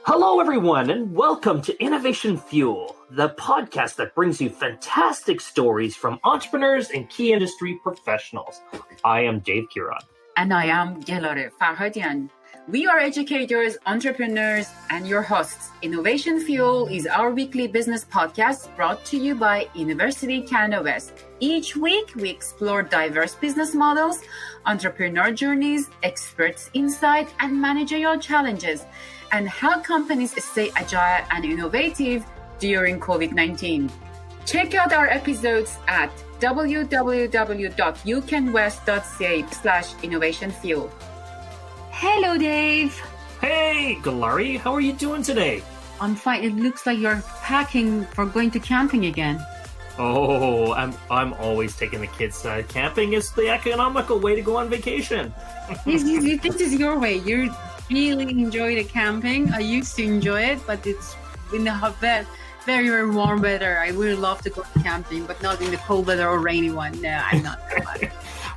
Hello, everyone, and welcome to Innovation Fuel, the podcast that brings you fantastic stories from entrepreneurs and key industry professionals. I am Dave Kiran. And I am Gelare Farhadian. We are educators, entrepreneurs, and your hosts. Innovation Fuel is our weekly business podcast brought to you by University Canada West. Each week, we explore diverse business models, entrepreneur journeys, experts' insight, and managerial challenges, and how companies stay agile and innovative during COVID-19. Check out our episodes at www.ucanwest.ca/innovationfuel. Hello, Dave. Hey, Galari, how are you doing today? I'm fine. It looks like you're packing for going to camping again. Oh, I'm always taking the kids. Camping is the economical way to go on vacation. This is your way. You really enjoy the camping. I used to enjoy it, but it's in the very, very warm weather. I would love to go camping, but not in the cold weather or rainy one. No, I'm not.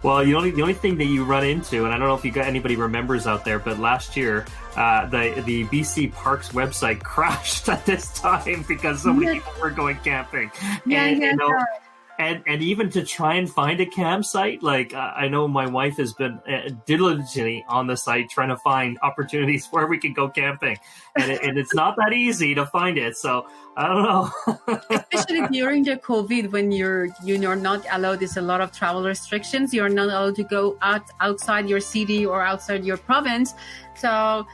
Well, the only thing that you run into, and I don't know if anybody remembers out there, but last year the BC Parks website crashed at this time because so many people were going camping. And even to try and find a campsite, like I know my wife has been diligently on the site trying to find opportunities where we can go camping, and it's not that easy to find it. So I don't know. Especially during the COVID, when you're not allowed, there's a lot of travel restrictions. You're not allowed to go outside your city or outside your province. So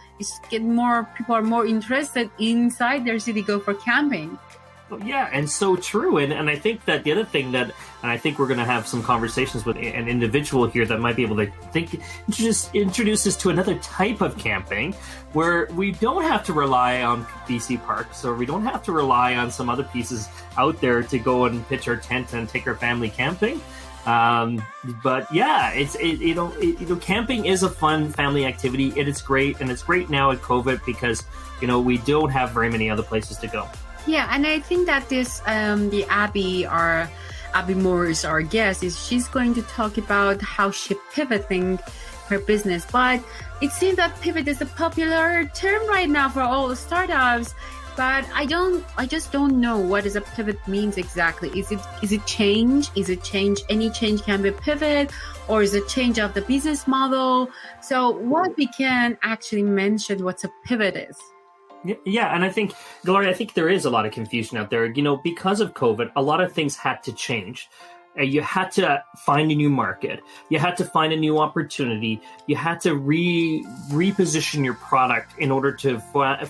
people are more interested inside their city, go for camping. Yeah, and so true. And I think that the other thing and I think we're going to have some conversations with an individual here that might be able to introduce us to another type of camping where we don't have to rely on BC Parks, or we don't have to rely on some other pieces out there to go and pitch our tent and take our family camping. But yeah, camping is a fun family activity. It is great, and it's great now at COVID because we don't have very many other places to go. Yeah, and I think that the Abby Morris, our guest, she's going to talk about how she pivoting her business. But it seems that pivot is a popular term right now for all the startups. But I just don't know what does a pivot means exactly. Is it change? Is it change? Any change can be a pivot, or is it change of the business model? So what we can actually mention what a pivot is. Yeah, and I think, Gloria, there is a lot of confusion out there. Because of COVID, a lot of things had to change. You had to find a new market. You had to find a new opportunity. You had to reposition your product in order to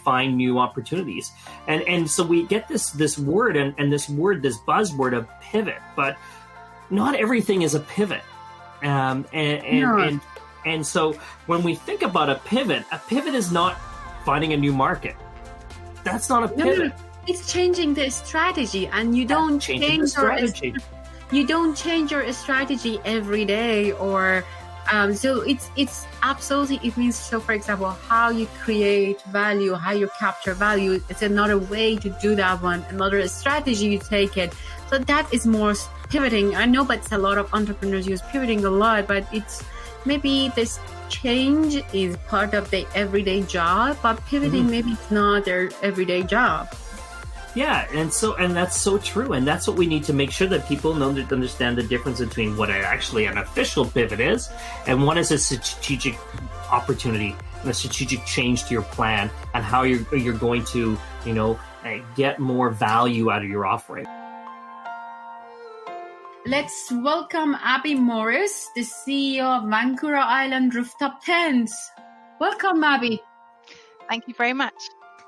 find new opportunities. And so we get this word and this buzzword of pivot, but not everything is a pivot. And so when we think about a pivot is not finding a new market. That's not a pivot. No. It's changing the strategy, and you don't change your strategy. You don't change your strategy every day, or so it's absolutely. It means, so for example, how you create value, how you capture value. It's another way to do that one. Another strategy you take it. So that is more pivoting. I know, but a lot of entrepreneurs use pivoting a lot, but it's maybe this change is part of the everyday job, but pivoting maybe it's not their everyday job. Yeah, and that's so true, and that's what we need to make sure that people know to understand the difference between what actually an official pivot is and what is a strategic opportunity and a strategic change to your plan, and how you're going to get more value out of your offering. Let's welcome Abby Morris, the CEO of Vancouver Island Rooftop Tents. Welcome, Abby. Thank you very much.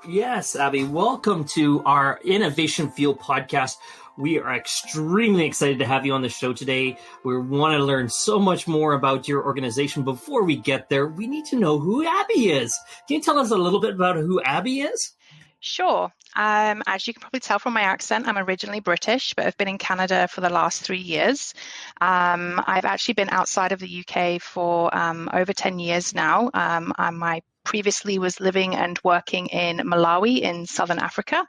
Yes, Abby, welcome to our Innovation Fuel podcast. We are extremely excited to have you on the show today. We want to learn so much more about your organization. Before we get there, we need to know who Abby is. Can you tell us a little bit about who Abby is? Sure. As you can probably tell from my accent, I'm originally British, but I've been in Canada for the last 3 years. I've actually been outside of the UK for over 10 years now. My previously was living and working in Malawi in Southern Africa.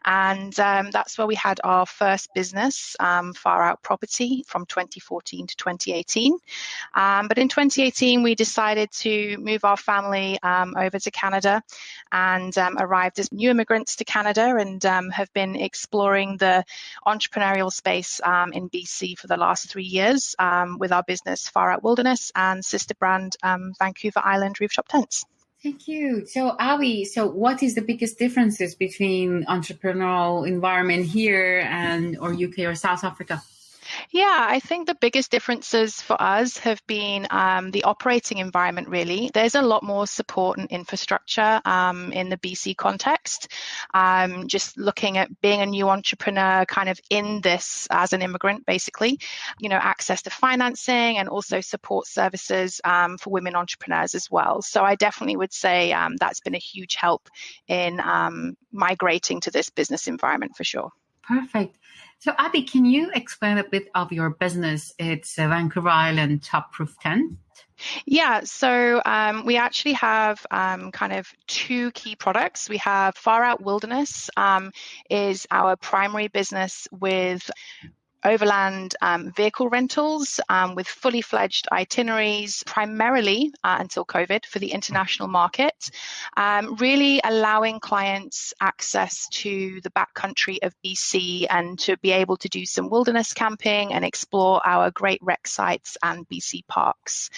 And that's where we had our first business, Far Out Property, from 2014 to 2018. But in 2018, we decided to move our family over to Canada and arrived as new immigrants to Canada and have been exploring the entrepreneurial space in BC for the last 3 years with our business Far Out Wilderness and sister brand Vancouver Island Rooftop Tents. Thank you. So, Abby, what is the biggest differences between entrepreneurial environment here or UK or South Africa? Yeah, I think the biggest differences for us have been the operating environment, really. There's a lot more support and infrastructure in the BC context. Just looking at being a new entrepreneur kind of in this as an immigrant, basically, access to financing and also support services for women entrepreneurs as well. So I definitely would say that's been a huge help in migrating to this business environment for sure. Perfect. So, Abby, can you explain a bit of your business? It's a Vancouver Island top roof tent. Yeah, so we actually have kind of two key products. We have Far Out Wilderness is our primary business with overland vehicle rentals with fully fledged itineraries, primarily until COVID for the international market, really allowing clients access to the backcountry of BC and to be able to do some wilderness camping and explore our great rec sites and BC parks.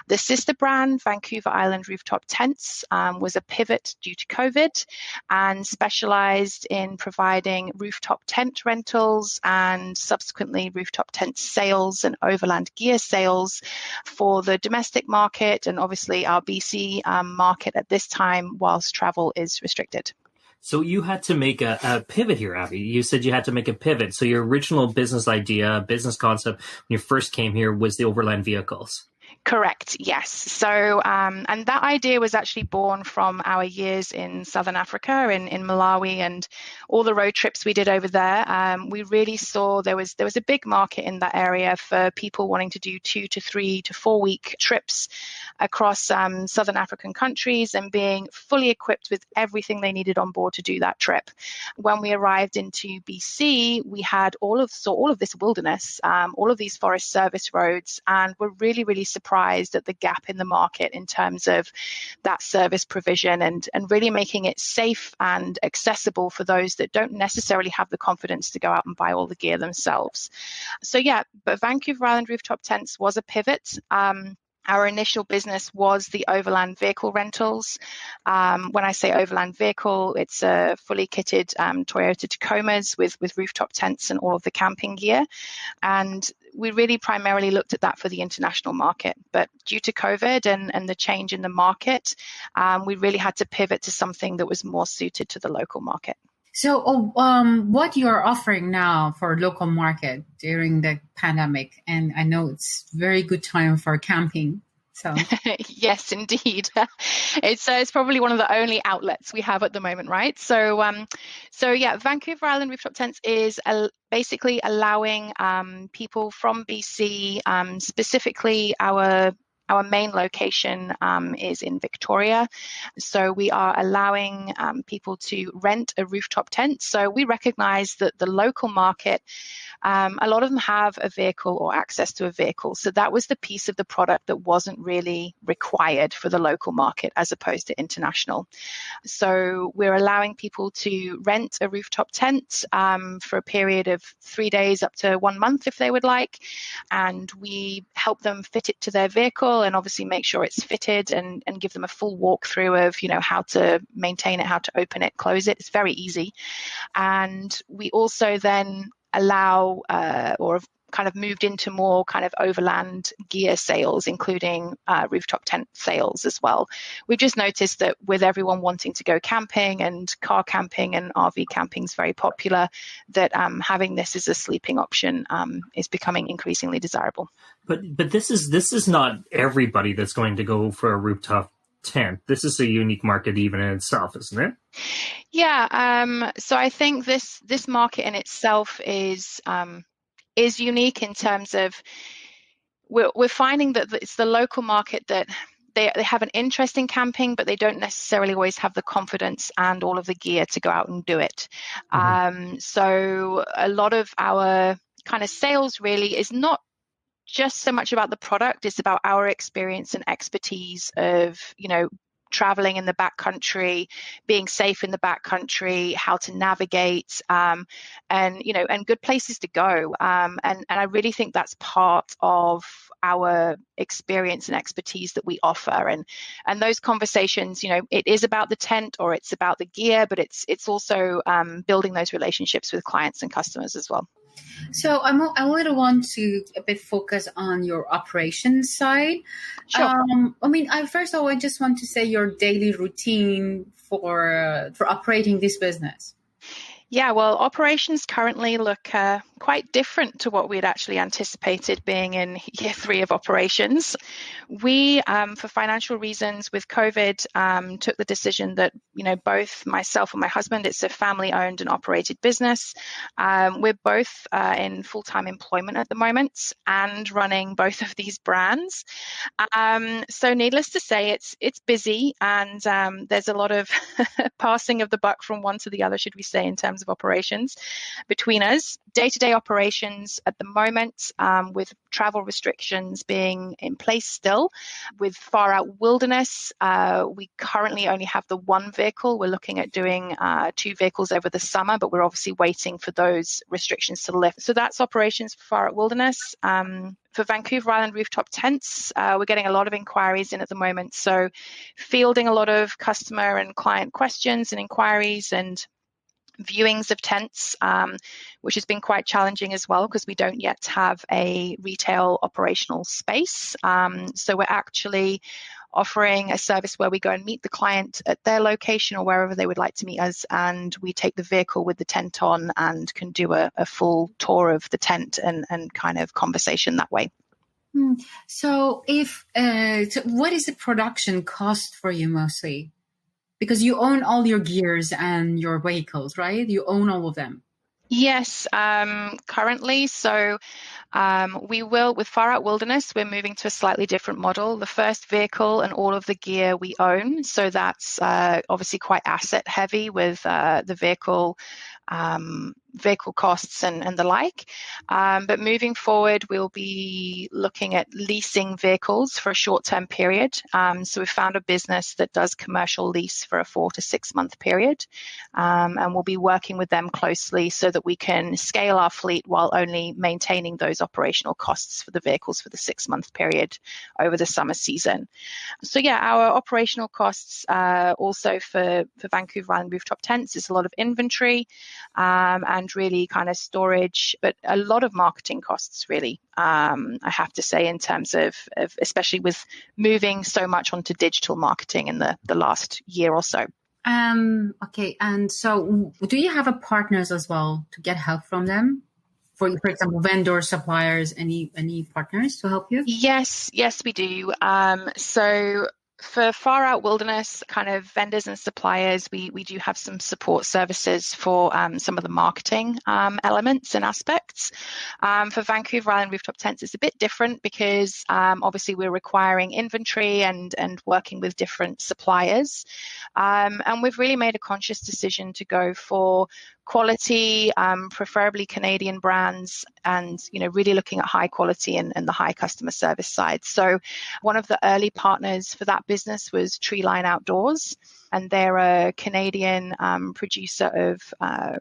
The sister brand, Vancouver Island Rooftop Tents, was a pivot due to COVID and specialized in providing rooftop tent rentals and subsequently rooftop tent sales and overland gear sales for the domestic market and obviously our BC market at this time whilst travel is restricted. So you had to make a pivot here, Abby. You said you had to make a pivot. So your original business idea, business concept when you first came here was the overland vehicles. Correct, yes. So, and that idea was actually born from our years in Southern Africa, in Malawi, and all the road trips we did over there. We really saw there was a big market in that area for people wanting to do 2 to 3 to 4 week trips across Southern African countries and being fully equipped with everything they needed on board to do that trip. When we arrived into BC, we had all of this wilderness, all of these Forest Service roads, and we're really, really surprised at the gap in the market in terms of that service provision and really making it safe and accessible for those that don't necessarily have the confidence to go out and buy all the gear themselves. So yeah, but Vancouver Island Rooftop Tents was a pivot. Our initial business was the overland vehicle rentals. When I say overland vehicle, it's a fully kitted Toyota Tacomas with rooftop tents and all of the camping gear. And we really primarily looked at that for the international market. But due to COVID and the change in the market, we really had to pivot to something that was more suited to the local market. So what you're offering now for local market during the pandemic, and I know it's very good time for camping. So yes, indeed. It's probably one of the only outlets we have at the moment, right? So yeah, Vancouver Island Rooftop Tents is basically allowing people from BC, specifically our main location is in Victoria. So we are allowing people to rent a rooftop tent. So we recognize that the local market, a lot of them have a vehicle or access to a vehicle. So that was the piece of the product that wasn't really required for the local market as opposed to international. So we're allowing people to rent a rooftop tent for a period of 3 days up to 1 month if they would like. And we help them fit it to their vehicle and obviously make sure it's fitted and give them a full walkthrough of, how to maintain it, how to open it, close it. It's very easy. And we also then allow or have kind of moved into more kind of overland gear sales, including rooftop tent sales as well. We've just noticed that with everyone wanting to go camping and car camping and RV camping is very popular, that having this as a sleeping option is becoming increasingly desirable. But this is not everybody that's going to go for a rooftop tent. This is a unique market even in itself, isn't it? Yeah. So I think this market in itself is unique in terms of we're finding that it's the local market that they have an interest in camping, but they don't necessarily always have the confidence and all of the gear to go out and do it. So a lot of our kind of sales really is not just so much about the product, it's about our experience and expertise of, traveling in the backcountry, being safe in the backcountry, how to navigate, and good places to go. And I really think that's part of our experience and expertise that we offer. And those conversations, it is about the tent or it's about the gear, but it's also building those relationships with clients and customers as well. So I would want to a bit focus on your operations side. Sure. First of all, I just want to say your daily routine for operating this business. Yeah, well, operations currently look quite different to what we had actually anticipated being in year 3 of operations. We, for financial reasons with COVID, took the decision that, both myself and my husband, it's a family-owned and operated business. We're both in full-time employment at the moment and running both of these brands. So needless to say, it's busy, and there's a lot of passing of the buck from one to the other, should we say, in terms of operations between us. Day-to-day operations at the moment, with travel restrictions being in place still. With Far Out Wilderness, we currently only have the one vehicle. We're looking at doing 2 vehicles over the summer, but we're obviously waiting for those restrictions to lift. So that's operations for Far Out Wilderness. For Vancouver Island Rooftop Tents, we're getting a lot of inquiries in at the moment. So fielding a lot of customer and client questions and inquiries and viewings of tents, which has been quite challenging as well because we don't yet have a retail operational space. So we're actually offering a service where we go and meet the client at their location or wherever they would like to meet us, and we take the vehicle with the tent on and can do a full tour of the tent and kind of conversation that way. So what is the production cost for you mostly? Because you own all your gears and your vehicles, right? You own all of them. Yes, currently. So we will, with Far Out Wilderness, we're moving to a slightly different model. The first vehicle and all of the gear we own. So that's obviously quite asset heavy with the vehicle costs and the like. But moving forward, we'll be looking at leasing vehicles for a short-term period. So we've found a business that does commercial lease for a 4 to 6 month period. And we'll be working with them closely so that we can scale our fleet while only maintaining those operational costs for the vehicles for the 6 month period over the summer season. So yeah, our operational costs also for Vancouver Island Rooftop Tents is a lot of inventory, and really kind of storage, but a lot of marketing costs really, I have to say, in terms of especially with moving so much onto digital marketing in the last year or so. Okay, and so do you have partners as well to get help from them? For example, vendors, suppliers, any partners to help you? Yes, we do. So for Far Out Wilderness, kind of vendors and suppliers, we do have some support services for some of the marketing elements and aspects. For Vancouver Island Rooftop Tents, it's a bit different because obviously we're requiring inventory and working with different suppliers. And we've really made a conscious decision to go for quality, preferably Canadian brands, and really looking at high quality and the high customer service side. So one of the early partners for that business was Treeline Outdoors, and they're a Canadian producer of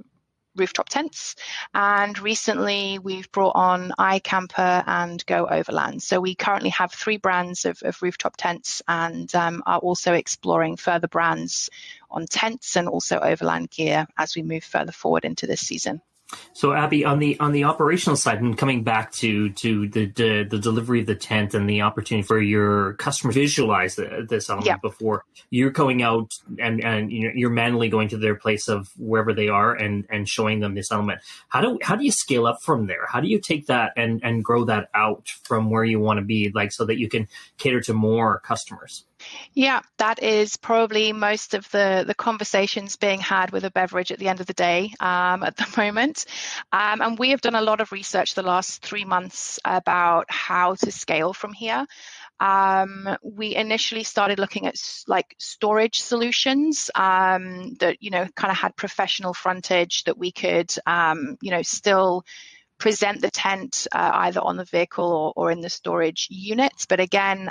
rooftop tents. And recently we've brought on iCamper and Go Overland. So we currently have 3 brands of rooftop tents, and are also exploring further brands on tents and also overland gear as we move further forward into this season. So Abby, on the operational side, and coming back to the delivery of the tent and the opportunity for your customers to visualize this element before you're going out and you're manually going to their place of wherever they are and showing them this element. How do you scale up from there? How do you take that and grow that out from where you want to be, like, so that you can cater to more customers? Yeah, that is probably most of the conversations being had with a beverage at the end of the day at the moment. And we have done a lot of research the last 3 months about how to scale from here. We initially started looking at like storage solutions that, you know, kind of had professional frontage that we could, you know, still present the tent either on the vehicle or in the storage units. But again,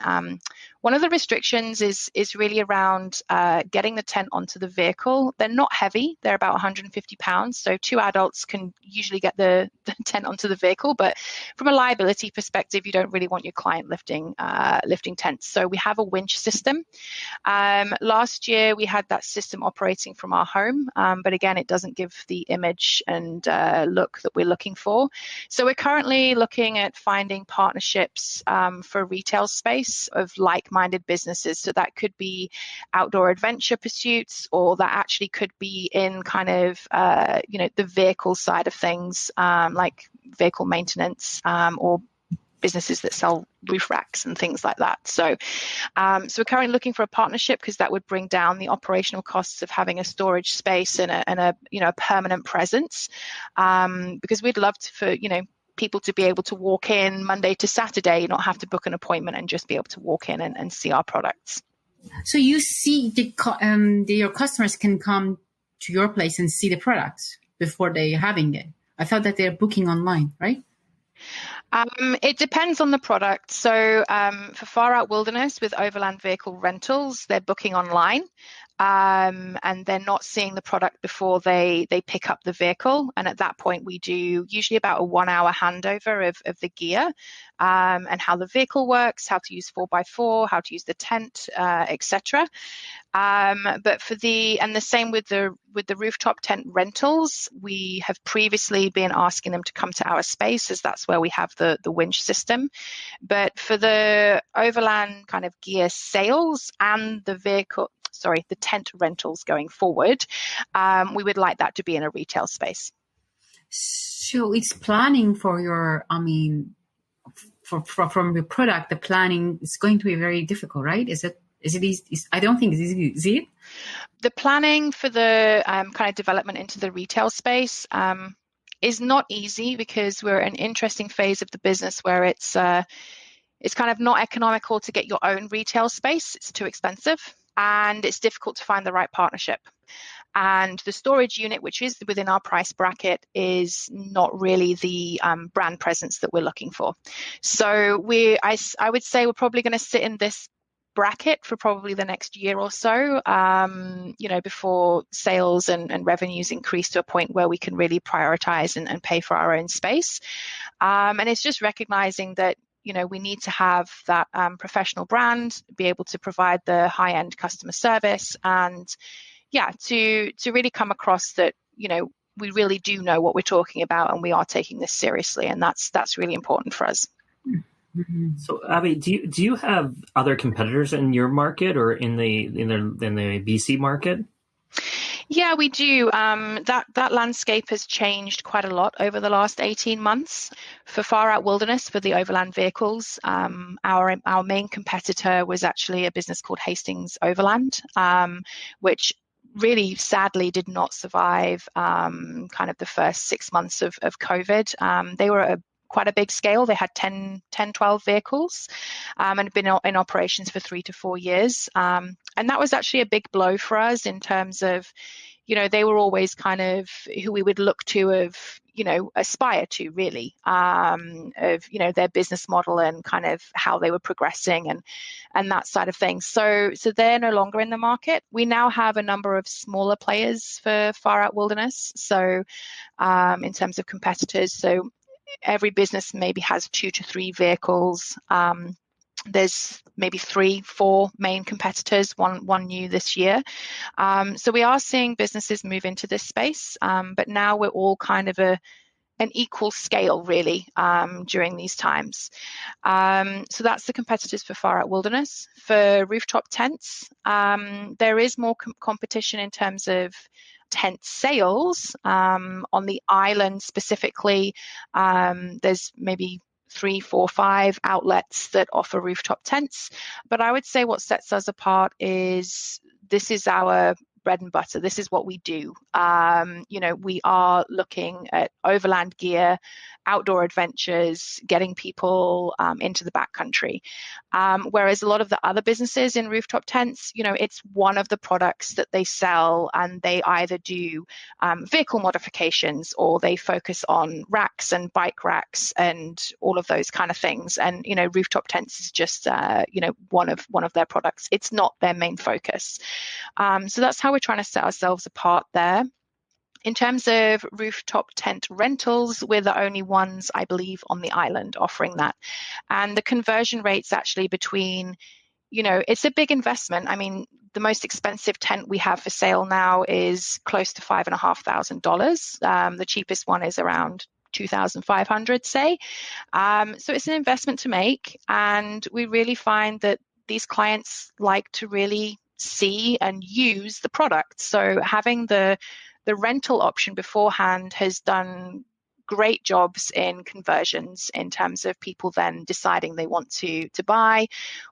one of the restrictions is really around getting the tent onto the vehicle. They're not heavy. They're about 150 pounds. So 2 adults can usually get the tent onto the vehicle. But from a liability perspective, you don't really want your client lifting tents. So we have a winch system. Last year, we had that system operating from our home. But again, it doesn't give the image and look that we're looking for. So we're currently looking at finding partnerships for retail space of like-minded businesses. So that could be outdoor adventure pursuits, or that actually could be in kind of, you know, the vehicle side of things, like vehicle maintenance, or businesses that sell roof racks and things like that. So we're currently looking for a partnership, because that would bring down the operational costs of having a storage space and a you know, a permanent presence, because we'd love to, for, you know, people to be able to walk in Monday to Saturday, not have to book an appointment, and just be able to walk in and see our products. So you see your customers can come to your place and see the products before they having it. I thought that they're booking online, right? It depends on the product. So for Far Out Wilderness with overland vehicle rentals, they're booking online, and they're not seeing the product before they pick up the vehicle. And at that point, we do usually about a 1 hour handover of the gear, and how the vehicle works, how to use 4x4, how to use the tent, etc. But the same with the rooftop tent rentals, we have previously been asking them to come to our space, as that's where we have the winch system. But for the overland kind of gear sales and the tent rentals going forward, we would like that to be in a retail space. So it's planning for your, I mean, from the product, the planning is going to be very difficult, right? Is it easy? I don't think it's easy. Is it? The planning for the kind of development into the retail space is not easy, because we're at an interesting phase of the business where it's kind of not economical to get your own retail space. It's too expensive, and it's difficult to find the right partnership. And the storage unit, which is within our price bracket, is not really the brand presence that we're looking for. So I would say we're probably going to sit in this bracket for probably the next year or so, you know, before sales and revenues increase to a point where we can really prioritize and pay for our own space. And it's just recognizing that, you know, we need to have that professional brand, be able to provide the high-end customer service, and to really come across that, you know, we really do know what we're talking about, and we are taking this seriously, and that's really important for us. Mm-hmm. So, Abby, do you have other competitors in your market or in the BC market? Yeah, we do. That landscape has changed quite a lot over the last 18 months. For Far Out Wilderness, for the overland vehicles, our main competitor was actually a business called Hastings Overland, which really sadly did not survive kind of the first 6 months of COVID. They were quite a big scale. They had 12 vehicles and had been in operations for 3 to 4 years. And that was actually a big blow for us in terms of, you know, they were always kind of who we would look to aspire to really, of, you know, their business model and kind of how they were progressing and that side of things. So they're no longer in the market. We now have a number of smaller players for Far Out Wilderness. So in terms of competitors, so every business maybe has 2 to 3 vehicles. There's maybe 3-4 main competitors, one new this year. So we are seeing businesses move into this space, but now we're all kind of an equal scale really during these times. So that's the competitors for Far Out Wilderness. For rooftop tents, there is more competition in terms of tent sales. On the island specifically, there's maybe 3, 4, 5 outlets that offer rooftop tents. But I would say what sets us apart is this is our bread and butter. This is what we do. We are looking at overland gear, outdoor adventures, getting people into the backcountry. Whereas a lot of the other businesses in rooftop tents, it's one of the products that they sell, and they either do vehicle modifications, or they focus on racks and bike racks and all of those kind of things. And rooftop tents is just one of their products. It's not their main focus. So that's how we're trying to set ourselves apart there. In terms of rooftop tent rentals, we're the only ones, I believe, on the island offering that. And the conversion rates actually between, it's a big investment. I mean, the most expensive tent we have for sale now is close to $5,500. The cheapest one is around 2,500, say. So it's an investment to make. And we really find that these clients like to really see and use the product. So having the rental option beforehand has done great jobs in conversions, in terms of people then deciding they want to buy,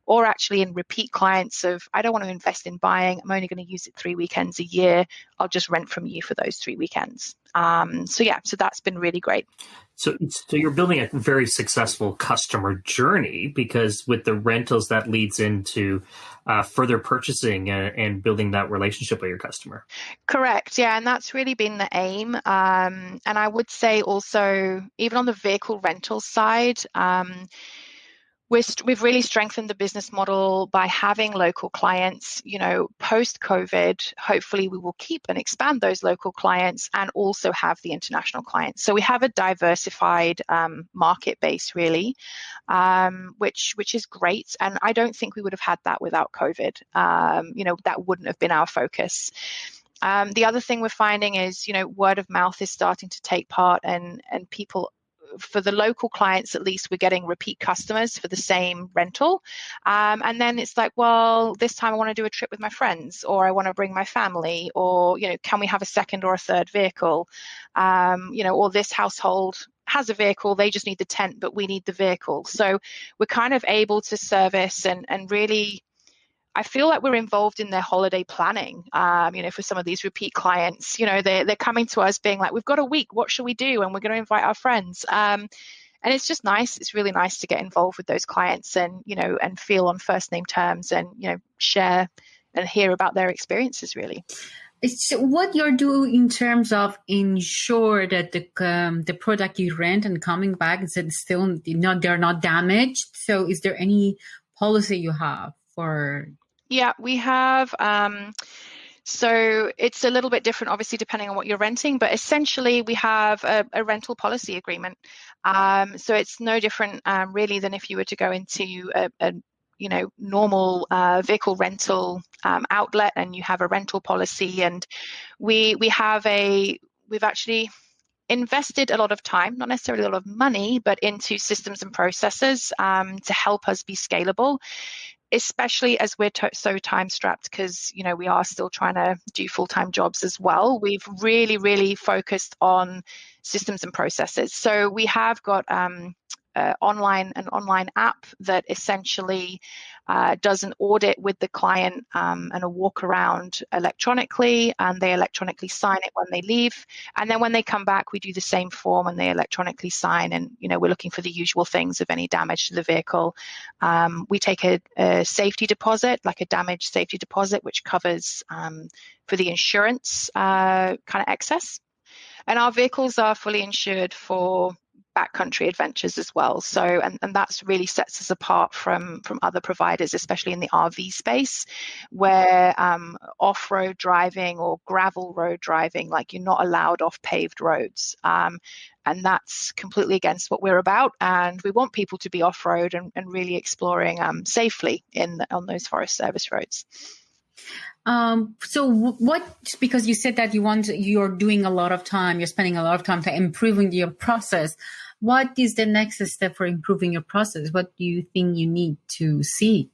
or actually in repeat clients of, I don't want to invest in buying, I'm only going to use it 3 weekends a year, I'll just rent from you for those 3 weekends. So that's been really great. So you're building a very successful customer journey, because with the rentals that leads into further purchasing and building that relationship with your customer. Correct. Yeah. And that's really been the aim. And I would say also, even on the vehicle rental side, we've really strengthened the business model by having local clients. Post-COVID, hopefully we will keep and expand those local clients and also have the international clients. So we have a diversified market base, really, which is great. And I don't think we would have had that without COVID. That wouldn't have been our focus. The other thing we're finding is, word of mouth is starting to take part, and people, for the local clients at least, we're getting repeat customers for the same rental. And then it's like, well, this time I want to do a trip with my friends, or I want to bring my family, or, can we have a second or a third vehicle? Or this household has a vehicle, they just need the tent, but we need the vehicle. So we're kind of able to service and really, I feel like we're involved in their holiday planning. For some of these repeat clients, they're coming to us being like, we've got a week, what should we do? And we're going to invite our friends. And it's just nice. It's really nice to get involved with those clients and, and feel on first name terms and, share and hear about their experiences, really. So what you're doing in terms of ensure that the product you rent and coming back is still they're not damaged. So is there any policy you have for? Yeah, we have. So it's a little bit different, obviously, depending on what you're renting, but essentially we have a rental policy agreement. So it's no different really than if you were to go into a normal vehicle rental outlet and you have a rental policy. And we've actually invested a lot of time, not necessarily a lot of money, but into systems and processes to help us be scalable, especially as we're so time strapped, because we are still trying to do full-time jobs as well. We've really, really focused on systems and processes. So we have got an online app that essentially does an audit with the client and a walk around electronically, and they electronically sign it when they leave. And then when they come back, we do the same form and they electronically sign. And, we're looking for the usual things of any damage to the vehicle. We take a safety deposit, like a damage safety deposit, which covers for the insurance kind of excess. And our vehicles are fully insured for backcountry adventures as well. So, and that's really sets us apart from other providers, especially in the RV space, where off-road driving or gravel road driving, like you're not allowed off paved roads. And that's completely against what we're about. And we want people to be off-road and really exploring safely on those Forest Service roads. So because you said that you're doing a lot of time, you're spending a lot of time to improving your process. What is the next step for improving your process? What do you think you need to see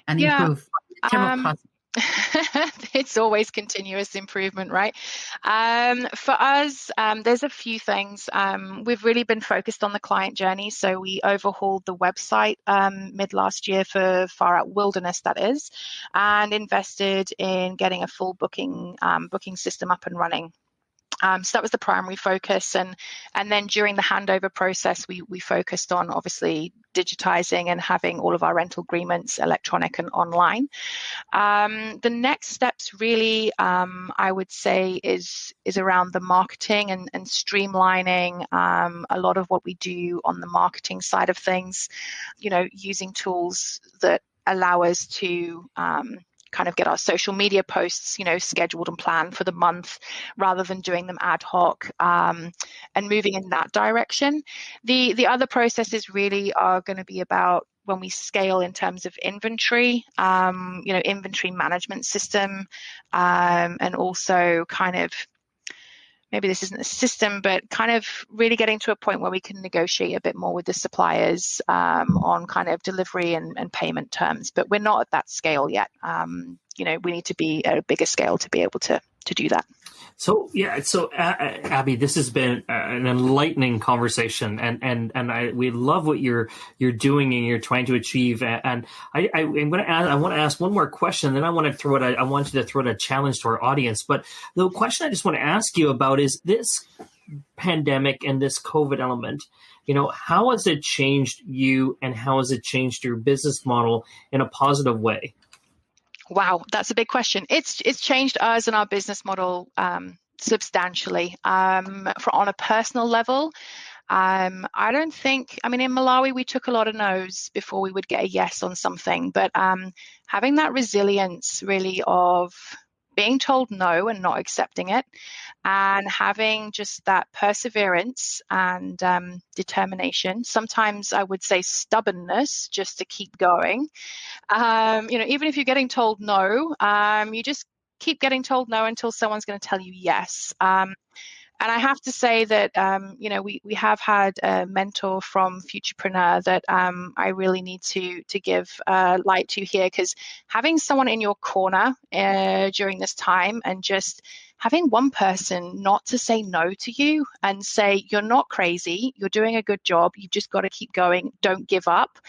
and improve in terms of process? It's always continuous improvement, right? For us, there's a few things. We've really been focused on the client journey. So we overhauled the website mid last year for Far Out Wilderness, that is, and invested in getting a full booking system up and running. So that was the primary focus, and then during the handover process, we focused on obviously digitizing and having all of our rental agreements electronic and online. The next steps really, I would say, is around the marketing and streamlining a lot of what we do on the marketing side of things. Using tools that allow us to kind of get our social media posts, scheduled and planned for the month rather than doing them ad hoc, and moving in that direction. The other processes really are going to be about when we scale in terms of inventory, inventory management system, and also kind of, maybe this isn't a system, but kind of really getting to a point where we can negotiate a bit more with the suppliers on kind of delivery and payment terms. But we're not at that scale yet. We need to be at a bigger scale to be able to do that. So Abby, this has been an enlightening conversation, and we love what you're doing and you're trying to achieve. And I want to ask one more question, then I want you to throw out a challenge to our audience. But the question I just want to ask you about is this pandemic and this COVID element. How has it changed you, and how has it changed your business model in a positive way? Wow, that's a big question. It's changed us and our business model substantially. On a personal level, I don't think, in Malawi, we took a lot of no's before we would get a yes on something. But having that resilience really of being told no and not accepting it, and having just that perseverance and determination, sometimes I would say stubbornness, just to keep going. Even if you're getting told no, you just keep getting told no until someone's going to tell you yes. And I have to say that, we have had a mentor from Futurepreneur that I really need to give light to here, because having someone in your corner during this time, and just having one person not to say no to you and say, you're not crazy, you're doing a good job, you've just got to keep going, don't give up.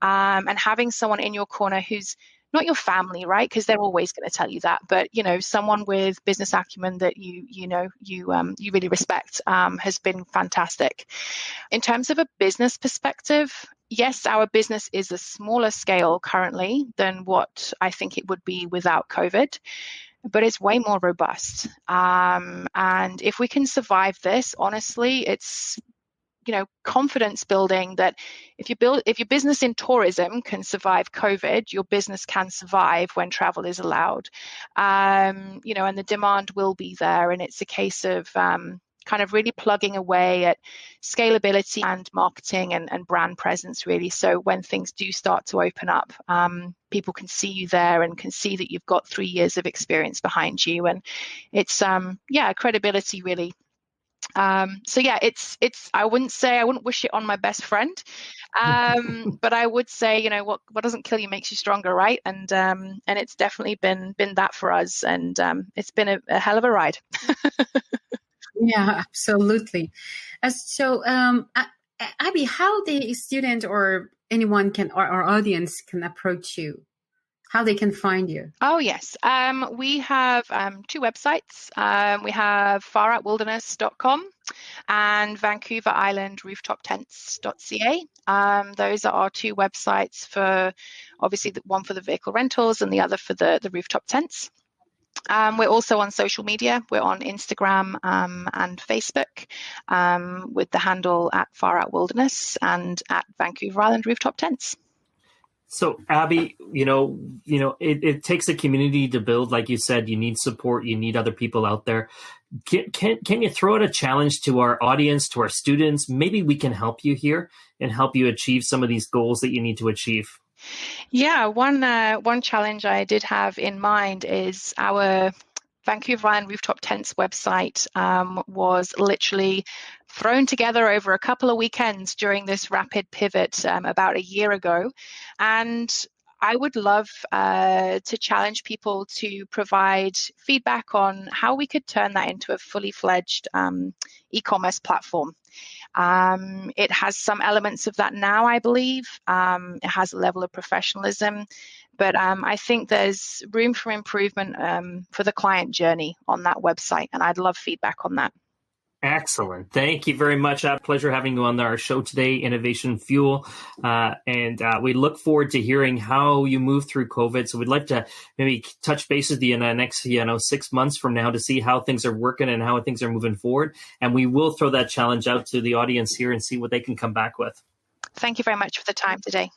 And having someone in your corner who's not your family, right? Because they're always going to tell you that, but someone with business acumen that you really respect has been fantastic. In terms of a business perspective, yes, our business is a smaller scale currently than what I think it would be without COVID, but it's way more robust. And if we can survive this, honestly, it's confidence building that if your business in tourism can survive COVID, your business can survive when travel is allowed. And the demand will be there, and it's a case of kind of really plugging away at scalability and marketing and brand presence, really. So when things do start to open up, people can see you there and can see that you've got 3 years of experience behind you, and it's credibility, really. It's I wouldn't wish it on my best friend, but I would say, what doesn't kill you makes you stronger, right? And it's definitely been that for us, and it's been a hell of a ride. Yeah, absolutely. So Abby, how the student or anyone or our audience can approach you? How they can find you? Oh, yes. We have 2 websites. We have faroutwilderness.com and Vancouver Island rooftoptents.ca. Those are our 2 websites for, obviously, one for the vehicle rentals and the other for the rooftop tents. We're also on social media. We're on Instagram and Facebook with the handle at Far Out Wilderness and at Vancouver Island Rooftop Tents. So, Abby, it takes a community to build. Like you said, you need support. You need other people out there. Can you throw out a challenge to our audience, to our students? Maybe we can help you here and help you achieve some of these goals that you need to achieve. Yeah, one challenge I did have in mind is our Vancouver Island Rooftop Tents website was literally thrown together over a couple of weekends during this rapid pivot about a year ago. And I would love to challenge people to provide feedback on how we could turn that into a fully fledged e-commerce platform. It has some elements of that now, I believe. It has a level of professionalism, but I think there's room for improvement for the client journey on that website, and I'd love feedback on that. Excellent. Thank you very much. A pleasure having you on our show today, Innovation Fuel. And we look forward to hearing how you move through COVID. So we'd like to maybe touch base with you in the next 6 months from now to see how things are working and how things are moving forward. And we will throw that challenge out to the audience here and see what they can come back with. Thank you very much for the time today.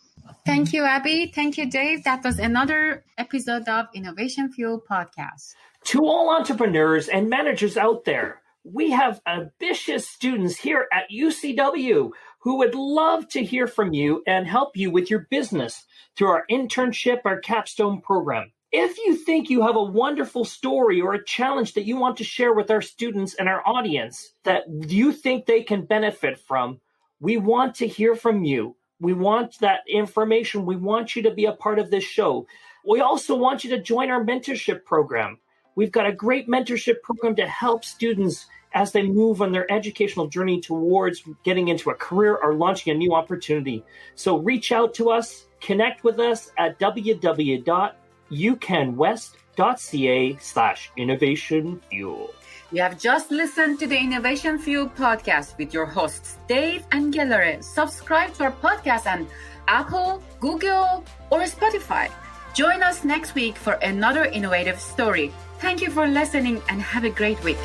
Thank you, Abby. Thank you, Dave. That was another episode of Innovation Fuel Podcast. To all entrepreneurs and managers out there, we have ambitious students here at UCW who would love to hear from you and help you with your business through our internship, our capstone program. If you think you have a wonderful story or a challenge that you want to share with our students and our audience that you think they can benefit from, we want to hear from you. We want that information. We want you to be a part of this show. We also want you to join our mentorship program. We've got a great mentorship program to help students as they move on their educational journey towards getting into a career or launching a new opportunity. So reach out to us, connect with us at www.ucanwest.ca/innovationfuel. You have just listened to the Innovation Fuel Podcast with your hosts, Dave and Gilary. Subscribe to our podcast on Apple, Google, or Spotify. Join us next week for another innovative story. Thank you for listening and have a great week.